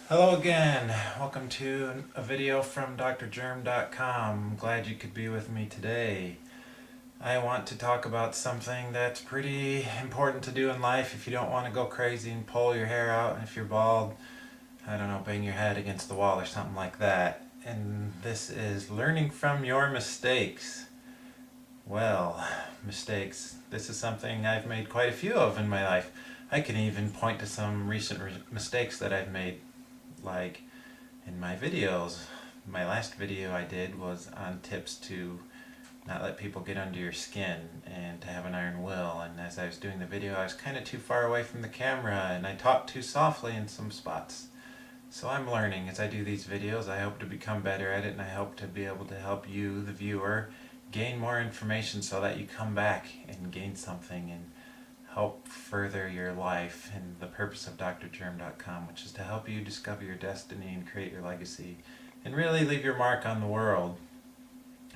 Hello again. Welcome to a video from drgerm.com. I'm glad you could be with me today. I want to talk about something that's pretty important to do in life if you don't want to go crazy and pull your hair out, and if you're bald, I don't know, bang your head against the wall or something like that. And this is learning from your mistakes. Well, mistakes. This is something I've made quite a few of in my life. I can even point to some recent mistakes that I've made, like in my videos. My last video I did was on tips to not let people get under your skin and to have an iron will, and as I was doing the video I was kind of too far away from the camera and I talked too softly in some spots. So I'm learning as I do these videos. I hope to become better at it, and I hope to be able to help you, the viewer, gain more information so that you come back and gain something and help further your life and the purpose of drgerm.com, which is to help you discover your destiny and create your legacy and really leave your mark on the world.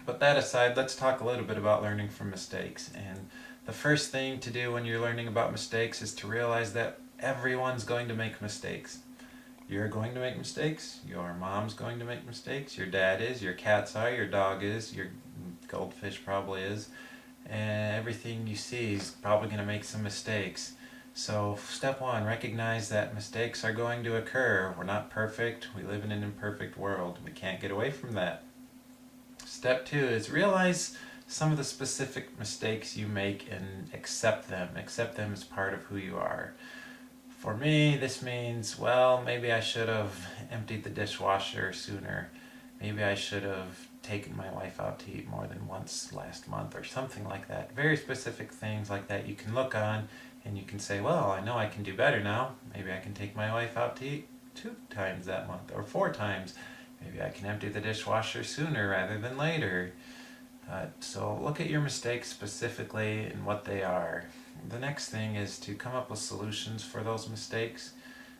But that aside, let's talk a little bit about learning from mistakes. And the first thing to do when you're learning about mistakes is to realize that everyone's going to make mistakes. You're going to make mistakes, your mom's going to make mistakes, your dad is, your cats are, your dog is, your goldfish probably is, and everything you see is probably going to make some mistakes. So step one, recognize that mistakes are going to occur. We're not perfect. We live in an imperfect world. We can't get away from that. Step two is realize some of the specific mistakes you make and accept them. Accept them as part of who you are. For me, this means, well, maybe I should have emptied the dishwasher sooner. Maybe I should have taken my wife out to eat more than once last month, or something like that. Very specific things like that you can look on and you can say, well, I know I can do better now. Maybe I can take my wife out to eat 2 times that month, or 4 times. Maybe I can empty the dishwasher sooner rather than later. So look at your mistakes specifically and what they are. The next thing is to come up with solutions for those mistakes.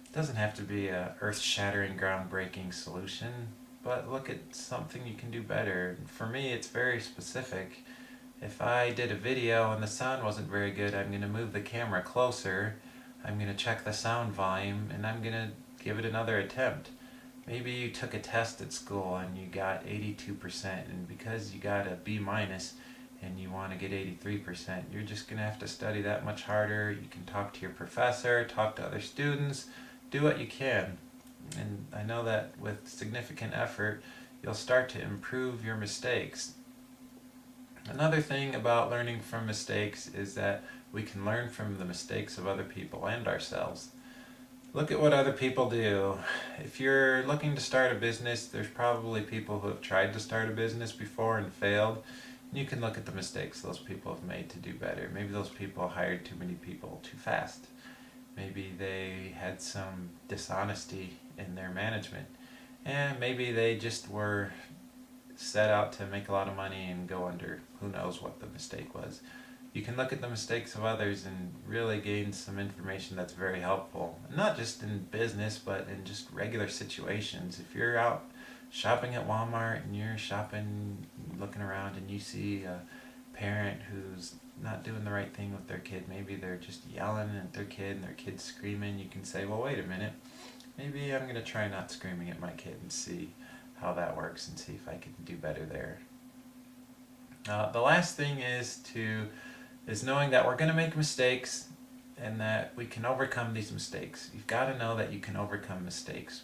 It doesn't have to be a earth-shattering, groundbreaking solution, but look at something you can do better. For me, it's very specific. If I did a video and the sound wasn't very good, I'm going to move the camera closer, I'm going to check the sound volume, and I'm going to give it another attempt. Maybe you took a test at school and you got 82%, and because you got a B minus and you want to get 83%, you're just going to have to study that much harder. You can talk to your professor, talk to other students, do what you can. And I know that with significant effort, you'll start to improve your mistakes. Another thing about learning from mistakes is that we can learn from the mistakes of other people and ourselves. Look at what other people do. If you're looking to start a business, there's probably people who have tried to start a business before and failed. You can look at the mistakes those people have made to do better. Maybe those people hired too many people too fast. Maybe they had some dishonesty in their management. And maybe they just were set out to make a lot of money and go under. Who knows what the mistake was. You can look at the mistakes of others and really gain some information that's very helpful. Not just in business, but in just regular situations. If you're out shopping at Walmart and you're shopping, looking around, and you see a parent who's not doing the right thing with their kid, maybe they're just yelling at their kid and their kid's screaming, you can say, well, wait a minute, maybe I'm going to try not screaming at my kid and see how that works and see if I can do better there. The last thing is knowing that we're going to make mistakes and that we can overcome these mistakes. You've got to know that you can overcome mistakes.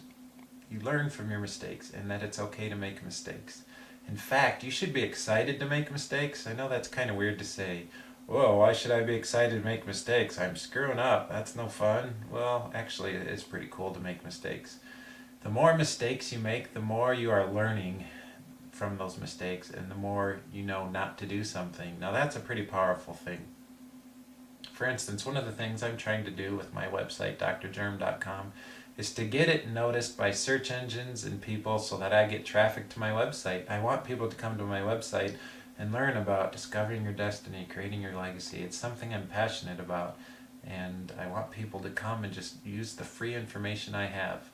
You learn from your mistakes and that it's okay to make mistakes. In fact, you should be excited to make mistakes. I know that's kind of weird to say. Whoa, why should I be excited to make mistakes? I'm screwing up. That's no fun. Well, actually, it is pretty cool to make mistakes. The more mistakes you make, the more you are learning from those mistakes and the more you know not to do something. Now that's a pretty powerful thing. For instance, one of the things I'm trying to do with my website, drgerm.com, is to get it noticed by search engines and people so that I get traffic to my website. I want people to come to my website and learn about discovering your destiny, creating your legacy. It's something I'm passionate about, and I want people to come and just use the free information I have.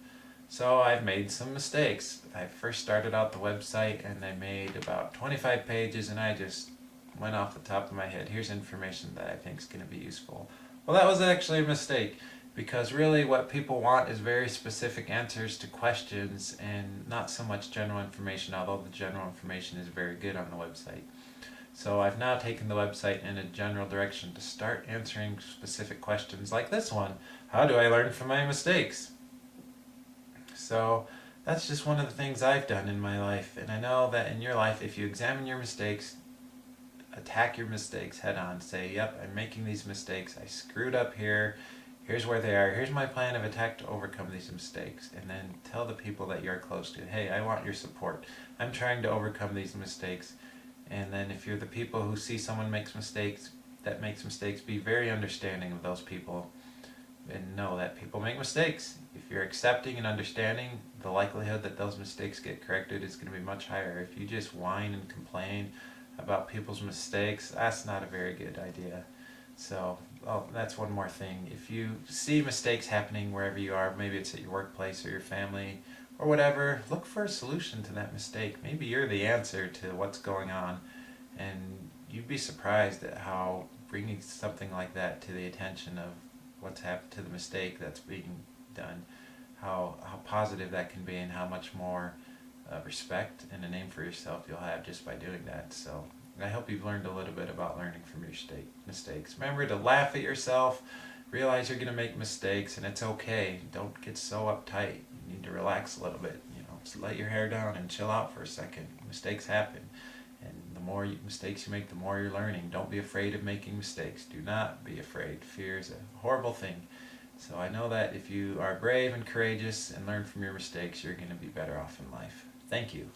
So I've made some mistakes. I first started out the website and I made about 25 pages and I just went off the top of my head. Here's information that I think is going to be useful. Well, that was actually a mistake. Because really what people want is very specific answers to questions and not so much general information, although the general information is very good on the website. So I've now taken the website in a general direction to start answering specific questions like this one: how do I learn from my mistakes? So that's just one of the things I've done in my life, and I know that in your life, if you examine your mistakes, attack your mistakes head on, say, yep, I'm making these mistakes, I screwed up here, here's where they are, here's my plan of attack to overcome these mistakes, and then tell the people that you're close to, hey, I want your support, I'm trying to overcome these mistakes. And then if you're the people who see someone makes mistakes, be very understanding of those people and know that people make mistakes. If you're accepting and understanding, the likelihood that those mistakes get corrected is going to be much higher. If you just whine and complain about people's mistakes, that's not a very good idea. So, that's one more thing. If you see mistakes happening wherever you are, maybe it's at your workplace or your family or whatever, look for a solution to that mistake. Maybe you're the answer to what's going on, and you'd be surprised at how bringing something like that to the attention of what's happened to the mistake that's being done, how positive that can be, and how much more respect and a name for yourself you'll have just by doing that. So I hope you've learned a little bit about learning from your mistakes. Remember to laugh at yourself, realize you're going to make mistakes, and it's okay. Don't get so uptight. You need to relax a little bit, just let your hair down and chill out for a second. Mistakes happen, and the more mistakes you make, the more you're learning. Don't be afraid of making mistakes. Do not be afraid. Fear is a horrible thing. So I know that if you are brave and courageous and learn from your mistakes, you're going to be better off in life. Thank you.